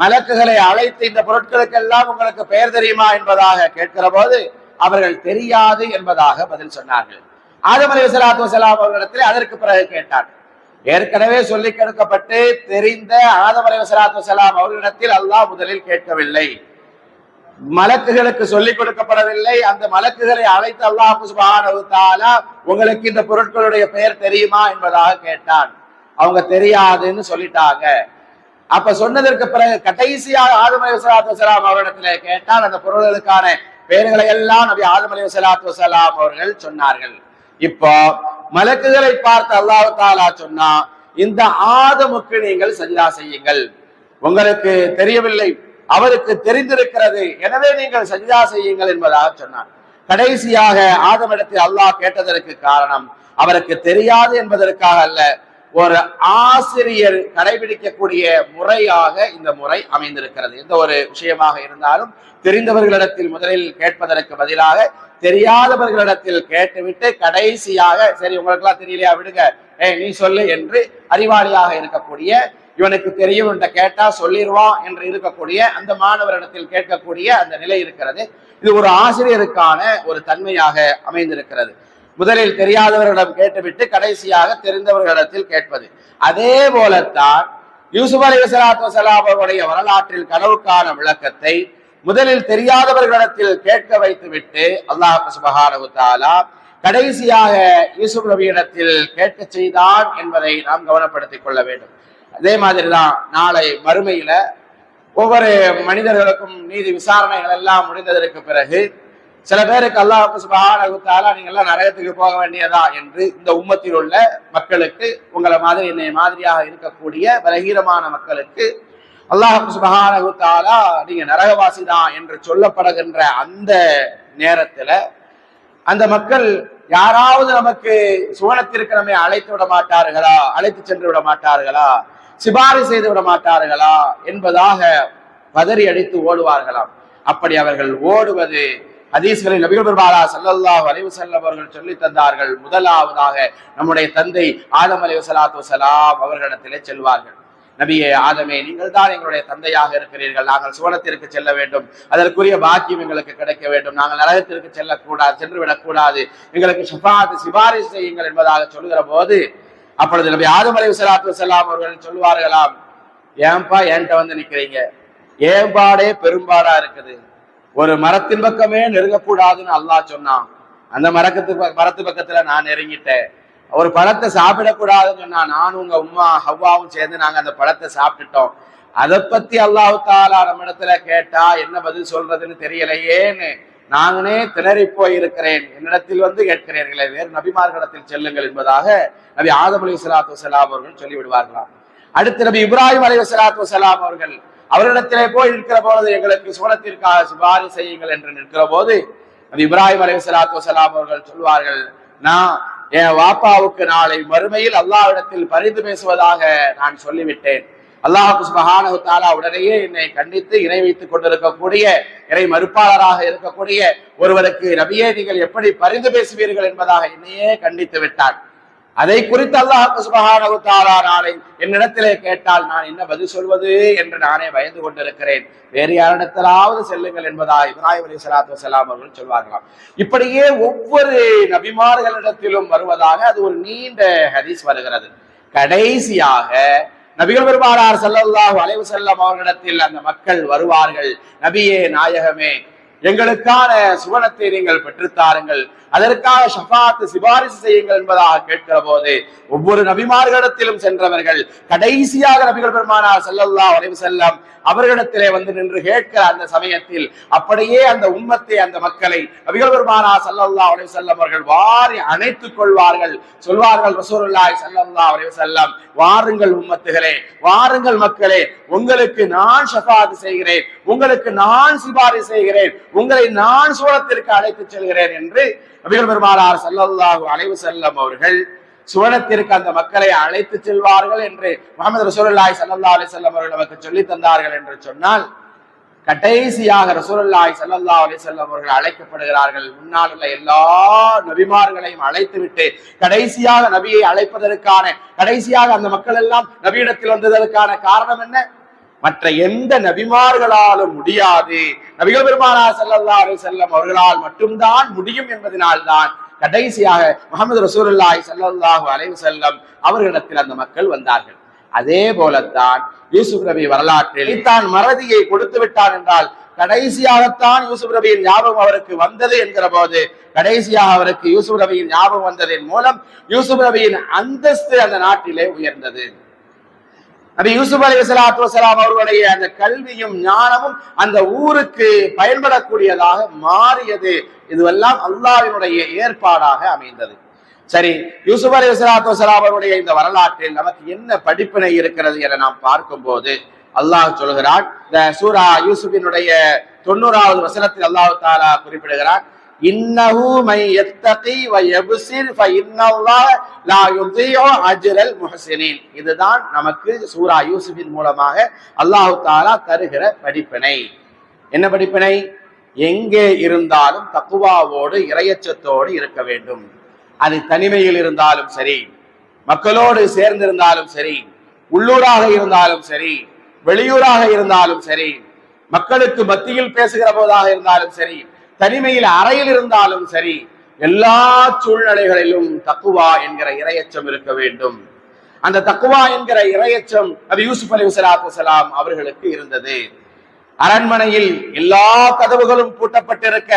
மலக்குகளை அழைத்து இந்த பொருட்களுக்கெல்லாம் உங்களுக்கு பெயர் தெரியுமா என்பதாக கேட்கிற போது அவர்கள் தெரியாது என்பதாக பதில் சொன்னார்கள். ஆதம் அலைஹிஸ்ஸலாத்து வஸலாம் அவர்களிடத்தில் அதற்கு பிறகு கேட்டார். ஏற்கனவே சொல்லி கொடுக்கப்பட்டு தெரிந்த ஆதம் அலைஹிஸ்ஸலாத்து வஸலாம் அவர்களிடத்தில் அல்லாஹ் முதலில் கேட்கவில்லை, மலக்குகளுக்கு சொல்லிக் கொடுக்கப்படவில்லை. அந்த மலக்குகளை அழைத்து அல்லாஹ் சுப்ஹானஹு வ தஆலா உங்களுக்கு இந்த பொருட்களுடைய பெயர் தெரியுமா என்பதாக கேட்டான். அவங்க தெரியாதுன்னு சொல்லிட்டாங்க. அப்ப சொன்னதற்கு பிறகு கடைசியாக ஆதம் அலைஹிஸ்ஸலாத்து வஸலாம் அவரிடத்துல கேட்டால் அந்த பொருள்களுக்கான பெயர்களை எல்லாம் நபி ஆதம் அலைஹிஸ்ஸலாத்து வஸலாம் அவர்கள் சொன்னார்கள். இப்போ மலக்குகளை பார்த்து அல்லாஹ் தஆலா சொன்னா, இந்த ஆதமுக்கு நீங்கள் சஜ்தா செய்யுங்கள், உங்களுக்கு தெரியவில்லை அவருக்கு தெரிந்திருக்கிறது, எனவே நீங்கள் சஜ்தா செய்யுங்கள் என்பதாக சொன்னார். கடைசியாக ஆதமிடத்தில் அல்லாஹ் கேட்டதற்கு காரணம் அவருக்கு தெரியாது என்பதற்காக அல்ல, ஒரு ஆசிரியர் கடைபிடிக்கக்கூடிய முறையாக இந்த முறை அமைந்திருக்கிறது. எந்த ஒரு விஷயமாக இருந்தாலும் தெரிந்தவர்களிடத்தில் முதலில் கேட்பதற்கு பதிலாக தெரியாதவர்களிடத்தில் கேட்டுவிட்டு கடைசியாக சரி உங்களுக்கு எல்லாம் தெரியலையா விடுங்க, நீ சொல்லு என்று அறிவாளியாக இருக்கக்கூடிய, இவனுக்கு தெரியும் என்ற கேட்டா சொல்லிடுவான் என்று இருக்கக்கூடிய அந்த மாணவரிடத்தில் கேட்கக்கூடிய அந்த நிலை இருக்கிறது. இது ஒரு ஆசிரியருக்கான ஒரு தன்மையாக அமைந்திருக்கிறது. முதலில் தெரியாதவர்களிடம் கேட்டுவிட்டு கடைசியாக தெரிந்தவர்களிடத்தில் கேட்பது. அதே போலத்தான் யூசுப் அலைஹிஸ்ஸலாத்து வஸலாம் அவர்களுடைய வரலாற்றில் கனவுக்கான விளக்கத்தை முதலில் தெரியாதவர்களிடத்தில் கேட்க வைத்து விட்டு அல்லாஹ் சுப்ஹானஹு வ தஆலா கடைசியாக யூசுப் நபியிடத்தில் கேட்க செய்தான் என்பதை நாம் கவனப்படுத்திக் கொள்ள வேண்டும். அதே மாதிரிதான் நாளை மறுமையில ஒவ்வொரு மனிதர்களுக்கும் நீதி விசாரணைகள் எல்லாம் முடிந்ததற்கு பிறகு சில பேருக்கு அல்லாஹ் சுப்ஹானஹு வ தஆலா நீங்க எல்லாம் நரகத்துக்கு போக வேண்டியதா என்று இந்த உம்மத்தில் உள்ள மக்களுக்கு, உங்களை மாதிரி என்னை மாதிரியாக இருக்கக்கூடிய பலகீனமான மக்களுக்கு அல்லாஹ் சுப்ஹானஹு வ தஆலா நீங்க நரகவாசிதான் என்று சொல்லப்படுகின்ற அந்த நேரத்துல அந்த மக்கள் யாராவது நமக்கு சுவனத்திற்கு நம்மை அழைத்து விட மாட்டார்களா, அழைத்து சென்று விட மாட்டார்களா, சிபாரிசு செய்து விட மாட்டார்களா என்பதாக பதறி அடித்து ஓடுவார்களாம். அப்படி அவர்கள் ஓடுவது ஹதீஸ்களில் நபிகள் பெருமானார் ஸல்லல்லாஹு அலைஹி வஸல்லம் அவர்கள் சொல்லி தந்தார்கள். முதலாவதாக நம்முடைய தந்தை ஆதம் அலைஹிஸ்ஸலாத்து வஸலாம் அவர்களிடத்திலே செல்வார்கள். நபியே ஆதமே, நீங்கள் தான் எங்களுடைய தந்தையாக இருக்கிறீர்கள், நாங்கள் சுவனத்திற்கு செல்ல வேண்டும், அதற்குரிய பாக்கியம் எங்களுக்கு கிடைக்க வேண்டும், நாங்கள் நரகத்திற்கு சென்று விடக்கூடாது, எங்களுக்கு ஷஃபாஅத் சிபாரிசு செய்யுங்கள் என்பதாக சொல்லுகிற போது அப்பொழுது நபி ஆதம் அலைஹிஸ்ஸலாத்து வஸலாம் அவர்கள் சொல்வார்களாம், ஏன்பா என்கிட்ட வந்து நிக்கிறீங்க, ஏன்பாடே பெரும்பாடா இருக்குது, ஒரு மரத்தின் பக்கமே நெருங்கக்கூடாதுன்னு அல்லாஹ் சொன்னான், அந்த மரத்து பக்கத்துல நான் நெருங்கிட்டேன், ஒரு பழத்தை சாப்பிடக்கூடாதுன்னு சொன்னா நானும் உங்க உம்மா ஹவ்வாவும் சேர்ந்து நாங்க அந்த பழத்தை சாப்பிட்டுட்டோம், அதை பத்தி அல்லாஹ் தஆலா நம்ம இடத்துல கேட்டா என்ன பதில் சொல்றதுன்னு தெரியலையேன்னு நானே திணறி போய் இருக்கிறேன், என்னிடத்தில் வந்து கேட்கிறீர்களே, வேறு நபிமார்களிடத்தில் செல்லுங்கள் என்பதாக நபி ஆதம் அலைஹிஸ்ஸலாத்து வஸலாம் அவர்கள் சொல்லி விடுவார்களாம். அடுத்து நபி இப்ராஹிம் அலைஹிஸ்ஸலாத்து வஸலாம் அவர்களிடத்திலே போய் நிற்கிற பொழுது எங்களுக்கு சுவனத்திற்காக சிபாரிசு செய்யுங்கள் என்று நிற்கிற போது நபி இப்ராஹிம் அலைஹிஸ்ஸலாத்து வஸலாம் அவர்கள் சொல்வார்கள், நான் என் வாப்பாவுக்கு நாளை மறுமையில் அல்லாஹ்விடத்தில் பரிந்து பேசுவதாக நான் சொல்லிவிட்டேன். அல்லாஹ் சுப்ஹானஹு வ தஆலா உடனேயே என்னை கண்டித்து இணை வைத்துக் கொண்டிருக்கக்கூடிய இறை மறுப்பாளராக இருக்கக்கூடிய ஒருவருக்கு நபியே நீங்கள் எப்படி பரிந்து பேசுவீர்கள் என்பதாக என்னையே கண்டித்து விட்டான். அதை குறித்து அல்லாஹ் சுப்ஹானஹு வ தஆலா நாளை என்னிடத்திலே கேட்டால் நான் என்ன பதில் சொல்வது என்று நானே பயந்து கொண்டிருக்கிறேன். வேறு யாரிடத்திலாவது செல்லுங்கள் என்பதாக இப்ராஹிம் அலைஹிஸ்ஸலாத்து வஸ்ஸலாம் அவர்கள் சொல்வார்களாம். இப்படியே ஒவ்வொரு நபிமார்களிடத்திலும் வருவதாக அது ஒரு நீண்ட ஹதீஸ் வருகிறது. கடைசியாக நபிகள் பெருமானார் ஸல்லல்லாஹு அலைஹி வஸல்லம் அவர்களிடத்தில் அந்த மக்கள் வருவார்கள். நபியே நாயகமே, எங்களுக்கான சுவனத்தை நீங்கள் பெற்றுத்தாருங்கள், அதற்காக ஷஃபாத் சிபாரிசு செய்யுங்கள் என்பதாக கேட்கிற போது ஒவ்வொரு நபிமார்களிடத்திலும் சென்றவர்கள் கடைசியாக நபிகள் பெருமானார் ஸல்லல்லாஹு அலைஹி வஸல்லம் அவர்களிடத்திலே வந்து நின்று கேட்கிற அந்த சமயத்தில் அப்படியே அந்த உம்மத்தை, அந்த மக்களை நபிகள் பெருமானார் ஸல்லல்லாஹு அலைஹி வஸல்லம் அவர்கள் வாரி அணைத்துக் கொள்வார்கள். சொல்வார்கள், ரசூலுல்லாஹி ஸல்லல்லாஹு அலைஹி வஸல்லம், வாருங்கள் உம்மத்துகளே, வாருங்கள் மக்களே, உங்களுக்கு நான் ஷஃபாத் செய்கிறேன், உங்களுக்கு நான் சிபாரிசு செய்கிறேன், உங்களை நான் சுவனத்திற்கு அழைத்துச் செல்கிறேன் என்று நபிகள் பெருமானார் ஸல்லல்லாஹு அலைஹி வஸல்லம் அவர்கள் சுவனத்திற்கு அந்த மக்களை அழைத்து செல்வார்கள் என்று முஹம்மது ரசூலுல்லாஹி ஸல்லல்லாஹு அலைஹி வஸல்லம் அவர்கள் நமக்கு சொல்லி தந்தார்கள் என்று சொன்னால், கடைசியாக ரசூலுல்லாஹி ஸல்லல்லாஹு அலைஹி வஸல்லம் அவர்கள் அழைக்கப்படுகிறார்கள். முன்னால் உள்ள எல்லா நபிமார்களையும் அழைத்து விட்டு கடைசியாக நபியை அழைப்பதற்கான, கடைசியாக அந்த மக்கள் எல்லாம் நபியிடத்தில் வந்ததற்கான காரணம் என்ன? மற்ற எந்த நபிமார்களாலும் முடியாது, நபிகள் பெருமானார் ஸல்லல்லாஹு அலைஹி வஸல்லம் அவர்களால் மட்டும்தான் முடியும் என்பதனால்தான் கடைசியாக முஹம்மது ரசூலுல்லாஹி ஸல்லல்லாஹு அலைஹி வஸல்லம் அவர்களிடத்தில் அந்த மக்கள் வந்தார்கள். அதே போலத்தான் யூசுப் நபி வரலாற்றில் தான் மறதியை கொடுத்து விட்டான் என்றால் கடைசியாகத்தான் யூசுப் நபியின் ஞாபகம் அவருக்கு வந்தது என்கிற போது, கடைசியாக அவருக்கு யூசுப் நபியின் ஞாபகம் வந்ததன் மூலம் யூசுப் நபியின் அந்தஸ்து அந்த நாட்டிலே உயர்ந்தது. நபி யூசுப் அலைஹிஸ்ஸலாத்து வஸ்ஸலாம் அவர்களுடைய அந்த கல்வியும் ஞானமும் அந்த ஊருக்கு பயன்படக்கூடியதாக மாறியது. இதுவெல்லாம் அல்லாஹ்வினுடைய ஏற்பாடாக அமைந்தது. சரி, யூசுப் அலைஹிஸ்ஸலாத்து வஸ்ஸலாம் அவர்களுடைய இந்த வரலாற்றில் நமக்கு என்ன படிப்பினை இருக்கிறது என நாம் பார்க்கும் போது அல்லாஹ் சொல்கிறான். இந்த சூரா யூசுஃபினுடைய 90வது வசனத்தில் அல்லாஹ் தஆலா குறிப்பிடுகிறான், இன்னஹு மை யத்தகி வ யப்சிர் ஃப இன்னல்லாஹ லா யுதீஉ அஜ்ரல் முஹ்ஸினீன். இதுதான் நமக்கு சூரா யூசுஃபின் மூலமாக அல்லாஹ் தஆலா தருகிற படிப்பினை. என்ன படிப்பினை? எங்கே இருந்தாலும் தக்வாவோடு இறையச்சத்தோடு இருக்க வேண்டும். அது தனிமையில் இருந்தாலும் சரி, மக்களோடு சேர்ந்திருந்தாலும் சரி, உள்ளூராக இருந்தாலும் சரி, வெளியூராக இருந்தாலும் சரி, மக்களுக்கு மத்தியில் பேசுகிற போதாக இருந்தாலும் சரி, தனிமையில் அறையில் இருந்தாலும் சரி, எல்லா சூழ்நிலைகளிலும் தக்குவா என்கிற இறையச்சம் இருக்க வேண்டும். அந்த தக்குவா என்கிற இறையச்சம் நபி யூசுப் அலைஹிஸ்ஸலாத்து வஸ்ஸலாம் அவர்களுக்கு இருந்தது. அரண்மனையில் எல்லா கதவுகளும் பூட்டப்பட்டிருக்க,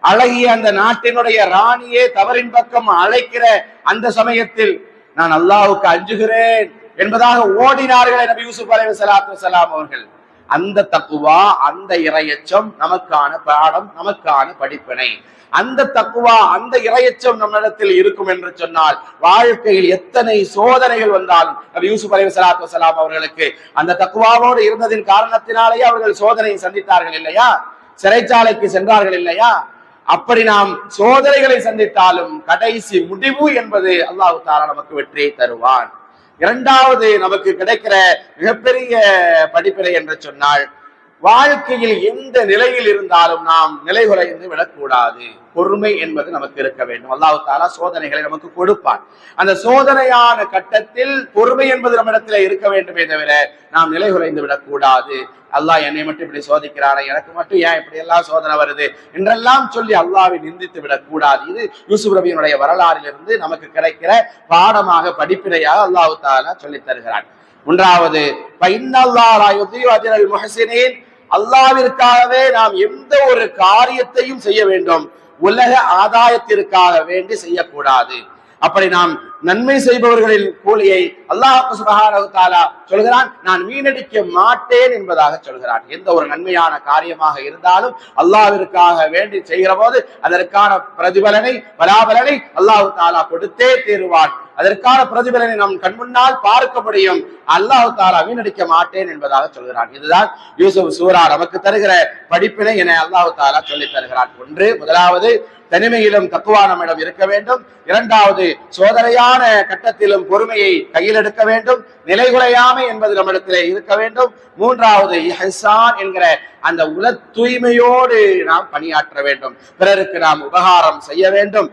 அழகிய அந்த நாட்டினுடைய ராணியே தவறின் பக்கம் அழைக்கிற அந்த சமயத்தில் நான் அல்லாஹ்வுக்கு அஞ்சுகிறேன் என்பதாக ஓடினார்களே நபி யூசுப் அலைஹிஸ்ஸலாத்து வஸ்ஸலாம் அவர்கள். அந்த தக்குவா, அந்த இறையச்சம் நமக்கான பாடம், நமக்கான படிப்பினை. அந்த தக்குவா, அந்த இறையச்சம் நம்மிடத்தில் இருக்கும் என்று சொன்னால் வாழ்க்கையில் எத்தனை சோதனைகள் வந்தாலும் நபி யூசுப் அலைஹிஸ்ஸலாத்து வஸ்ஸலாம் அவர்களுக்கு அந்த தக்குவாவோடு இருந்ததின் காரணத்தினாலேயே அவர்கள் சோதனையை சந்தித்தார்கள் இல்லையா? சிறைச்சாலைக்கு சென்றார்கள் இல்லையா? அப்படி நாம் சோதனைகளை சந்தித்தாலும் கடைசி முடிவு என்பது அல்லாஹ் தஆலா நமக்கு வெற்றியை தருவான். இரண்டாவது நமக்கு கிடைக்கிற மிகப்பெரிய படிப்பினை என்று சொன்னால், வாழ்க்கையில் எந்த நிலையில் இருந்தாலும் நாம் நிலை குலைந்து விடக்கூடாது. பொறுமை என்பது நமக்கு இருக்க வேண்டும். அல்லாஹ் தஆலா சோதனைகளை நமக்கு கொடுப்பான். அந்த சோதனையான கட்டத்தில் பொறுமை என்பது நம்மிடத்துல இருக்க வேண்டுமே தவிர நாம் நிலை குலைந்து விடக்கூடாது. அல்லாஹ் என்னை மட்டும் இப்படி சோதிக்கிறானே, எனக்கு மட்டும் ஏன் இப்படி எல்லாம் சோதனை வருது என்றெல்லாம் சொல்லி அல்லாஹ்வை நிந்தித்து விடக்கூடாது. இது யூசுப் நபியினுடைய வரலாறிலிருந்து நமக்கு கிடைக்கிற பாடமாக, படிப்பினையாக அல்லாஹ் தஆலா சொல்லித் தருகிறான். மூன்றாவது, அல்லாஹ்விற்காகவே நாம் எந்த ஒரு காரியத்தையும் செய்ய வேண்டும், உலக ஆதாயத்திற்காக வேண்டி செய்யக்கூடாது. அப்படி நாம் நன்மை செய்பவர்களின் கூலியை அல்லாஹ் சுப்ஹானஹு வ தஆலா சொல்கிறான், நான் வீணடிக்க மாட்டேன் என்பதாக சொல்கிறான். எந்த ஒரு நன்மையான காரியமாக இருந்தாலும் அல்லாஹ்விற்காக வேண்டி செய்கிற போது அதற்கான பிரதிபலனை, பலாபலனை அல்லாஹ் தஆலா கொடுத்தே தீருவான். அதற்கான பிரதிபலனை நம் கண்முன்னால் பார்க்க முடியும். அல்லாஹ் தஆலா வீணடிக்க மாட்டேன் என்பதாக சொல்கிறான். இதுதான் யூசுப் சூரா நமக்கு தருகிற படிப்பினை என அல்லாஹ் தஆலா சொல்லி தருகிறான். ஒன்று, முதலாவது தனிமையிலும் தக்குவா நம்மிடம் இருக்க வேண்டும். இரண்டாவது, சோதனையான கட்டத்திலும் பொறுமையை கையில் எடுக்க வேண்டும். நிலைகுலையாமை என்பது நம்மிடத்திலே இருக்க வேண்டும். மூன்றாவது, இஹ்சான் என்கிற அந்த உல தூய்மையோடு நாம் பணியாற்ற வேண்டும். பிறருக்கு நாம் உபகாரம் செய்ய வேண்டும்.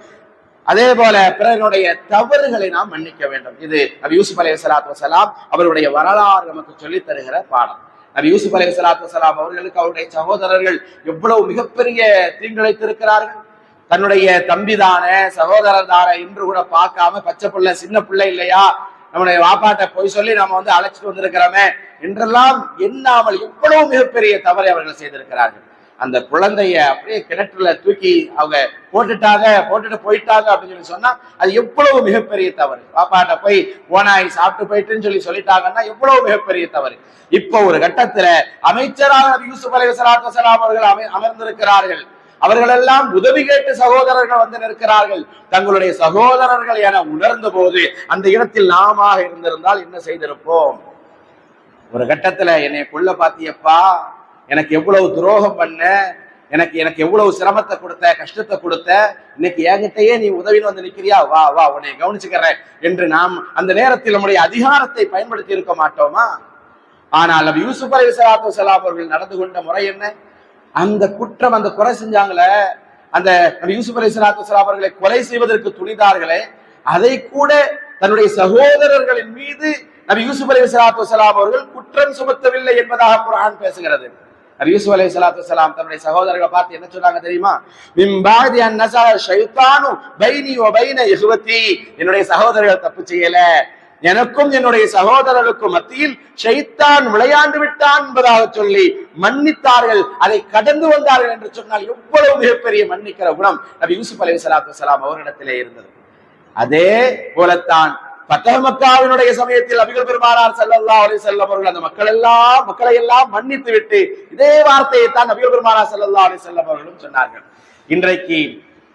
அதே போல பிறருடைய தவறுகளை நாம் மன்னிக்க வேண்டும். இது நபி யூசுப் அலைஹிஸ்ஸலாத்து வஸலாம் அவருடைய வரலாறு நமக்கு சொல்லி தருகிற பாடம். நபி யூசுப் அலைஹிஸ்ஸலாத்து வஸலாம் அவர்களுக்கு அவருடைய சகோதரர்கள் எவ்வளவு மிகப்பெரிய தீங்கிழைத்திருக்கிறார்கள். தன்னுடைய தம்பிதான சகோதரர் தான என்று கூட பார்க்காம, பச்சை பிள்ளை சின்ன பிள்ளை இல்லையா, நம்முடைய வாப்பாட்ட போய் சொல்லி நம்ம அழைச்சிட்டு வந்திருக்கிறோமே என்றெல்லாம் எண்ணாமல் எவ்வளவு மிகப்பெரிய தவறை அவர்கள் செய்திருக்கிறார்கள். அந்த குழந்தைய அப்படியே கிணற்றுல தூக்கி அவங்க போட்டுட்டு போயிட்டாங்க அப்படின்னு சொன்னா அது எவ்வளவு மிகப்பெரிய தவறு. பாப்பாட்ட போய் ஓனாய் சாப்பிட்டு போயிட்டுன்னு சொல்லிட்டாங்கன்னா எவ்வளவு மிகப்பெரிய தவறு. இப்போ ஒரு கட்டத்துல அமைச்சராக நபி யூசுப் அலைஹிஸ்ஸலாத்து வஸலாம் அவர்கள் அமர்ந்திருக்கிறார்கள். அவர்கள் எல்லாம் உதவி கேட்டு சகோதரர்கள் வந்து நிற்கிறார்கள். தங்களுடைய சகோதரர்கள் என உணர்ந்த போது அந்த இடத்தில் நாம இருந்திருந்தால் என்ன செய்திருப்போம்? ஒரு கட்டத்துல என்னை கொல்ல பாத்தியப்பா, எனக்கு எவ்வளவு துரோகம் பண்ண, எனக்கு எவ்வளவு சிரமத்தை கொடுத்த, கஷ்டத்தை கொடுத்த, இன்னைக்கு என்கிட்டயே நீ உதவின்னு வந்து நிக்கிறியா, வா வா உன்னை கவனிச்சுக்கிறேன் என்று நாம் அந்த நேரத்தில் நம்முடைய அதிகாரத்தை பயன்படுத்தி இருக்க மாட்டோமா? ஆனால் நபி யூசுப் அலைஹிஸ்ஸலாத்து வஸலாம் அவர்கள் நடந்து கொண்ட முறை என்ன? அந்த குற்றம், அந்த கொலை செஞ்சாங்களே, அந்த நபி யூசுப் அலைஹிஸ்ஸலாத்து வஸலாம் அவர்களை கொலை செய்வதற்கு துணிந்தார்களே, அதை கூட தன்னுடைய சகோதரர்களின் மீது நபி யூசுப் அலைஹிஸ்ஸலாத்து வஸலாம் அவர்கள் குற்றம் சுமத்தவில்லை என்பதாக குர்ஆன் பேசுகிறது. நபி யூசுப் அலைஹிஸ்ஸலாத்து வஸலாம் தன்னுடைய சகோதரர்களை பார்த்து என்ன சொன்னாங்க தெரியுமா? மின் பாதி அன் நஸா ஷைத்தானு பைனி வ பைன இஹ்வதி, என்னுடைய சகோதரர்கள் தப்பு செய்யல, எனக்கும் என்னுடைய சகோதரருக்கும் மத்தியில் ஷைத்தான் விளையாண்டு விட்டான் என்பதாக சொல்லி மன்னித்தார்கள், அதை கடந்து வந்தார்கள் என்று சொன்னால் எவ்வளவு மிகப்பெரிய மன்னிக்கிற குணம் நபி யூசுப் அலைஹிஸ்ஸலாத்து வஸலாம் அவரிடத்திலே இருந்தது. அதே போலத்தான் ஃபத்ஹ் மக்காவினுடைய சமயத்தில் நபிகள் பெருமானார் ஸல்லல்லாஹு அலைஹி வஸல்லம் அவர்கள் அந்த மக்களை எல்லாம் மன்னித்து விட்டு இதே வார்த்தையை தான் நபிகள் பெருமானார் ஸல்லல்லாஹு அலைஹி வஸல்லம் அவர்களும் சொன்னார்கள். இன்றைக்கு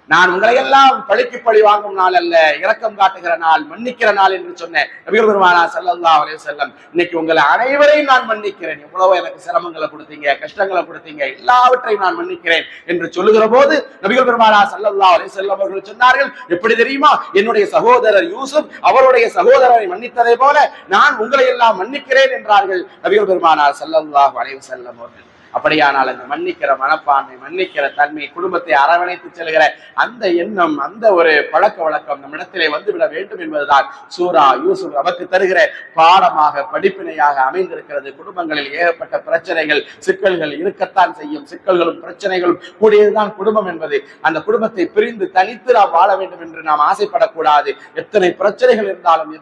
நான் உங்களை எல்லாம் பழிக்கு பழி வாங்கும் நாள் அல்ல, இரக்கம் காட்டுகிற நாள், மன்னிக்கிற நாள் என்று சொன்ன நபிகள் பெருமானார் ஸல்லல்லாஹு அலைஹி வஸல்லம் இன்னைக்கு உங்களை அனைவரையும் நான் மன்னிக்கிறேன், எவ்வளவோ எனக்கு சிரமங்களை கொடுத்தீங்க, கஷ்டங்களை கொடுத்தீங்க, எல்லாவற்றையும் நான் மன்னிக்கிறேன் என்று சொல்லுகிற போது நபிகள் பெருமானார் ஸல்லல்லாஹு அலைஹி வஸல்லம் அவர்கள் சொன்னார்கள், எப்படி தெரியுமா? என்னுடைய சகோதரர் யூசுப் அவருடைய சகோதரரை மன்னித்ததை போல நான் உங்களை எல்லாம் மன்னிக்கிறேன் என்றார்கள் நபிகள் பெருமானார் ஸல்லல்லாஹு அலைஹி வஸல்லம் அவர்கள். அப்படியானால் அந்த மன்னிக்கிற மனப்பான்மை, மன்னிக்கிற தன்மை, குடும்பத்தை அரவணைத்து செல்கிற அந்த எண்ணம், அந்த ஒரு பழக்க வழக்கம் நம்மிடத்திலே வந்துவிட வேண்டும் என்பதுதான் சூரா யூசுப் நமக்கு தருகிற பாடமாக, படிப்பினையாக அமைந்திருக்கிறது. குடும்பங்களில் ஏகப்பட்ட பிரச்சனைகள், சிக்கல்கள் இருக்கத்தான் செய்யும். சிக்கல்களும் பிரச்சனைகளும் கூடியதுதான் குடும்பம் என்பது. அந்த குடும்பத்தை பிரிந்து தனித்து நாம் வாழ வேண்டும் என்று நாம் ஆசைப்படக்கூடாது. எத்தனை பிரச்சனைகள் இருந்தாலும்,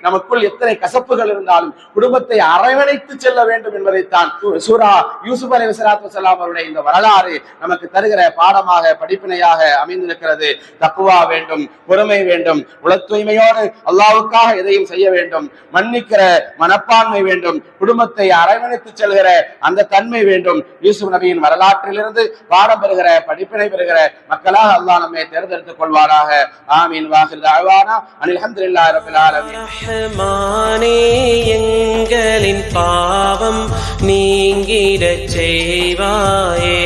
நமக்குள் எத்தனை கசப்புகள் இருந்தாலும் குடும்பத்தை அரவணைத்து செல்ல வேண்டும் என்பதைத்தான் சூரா யூசுப் அலைஹிஸ்ஸலாத்து வஸலாம் அவருடைய இந்த வரலாறு நமக்கு தருகிற பாடமாக, படிப்பினையாக அமைந்திருக்கிறது. தக்வா வேண்டும், பொறுமை வேண்டும், உள தூய்மையோடு அல்லாஹ்வுக்காக எதையும் செய்ய வேண்டும், மன்னிக்கிற மனப்பான்மை வேண்டும், குடும்பத்தை அரவணைத்து செல்கிற அந்த தன்மை வேண்டும். யூசுப் நபியின் வரலாற்றிலிருந்து பாடம் பெறுகிற, படிப்பினை பெறுகிற மக்களாக அல்லாஹ் நம்மை தேர்ந்தெடுத்துக் கொள்வாராக. ஆமீன். வாஹிர் தஅவானா அனில் ஹம்துலில்லாஹி ரப்பில் ஆலமீன். ரஹ்மானே, எங்களின் பாவம் நீங்கிடச் செய்வாயே.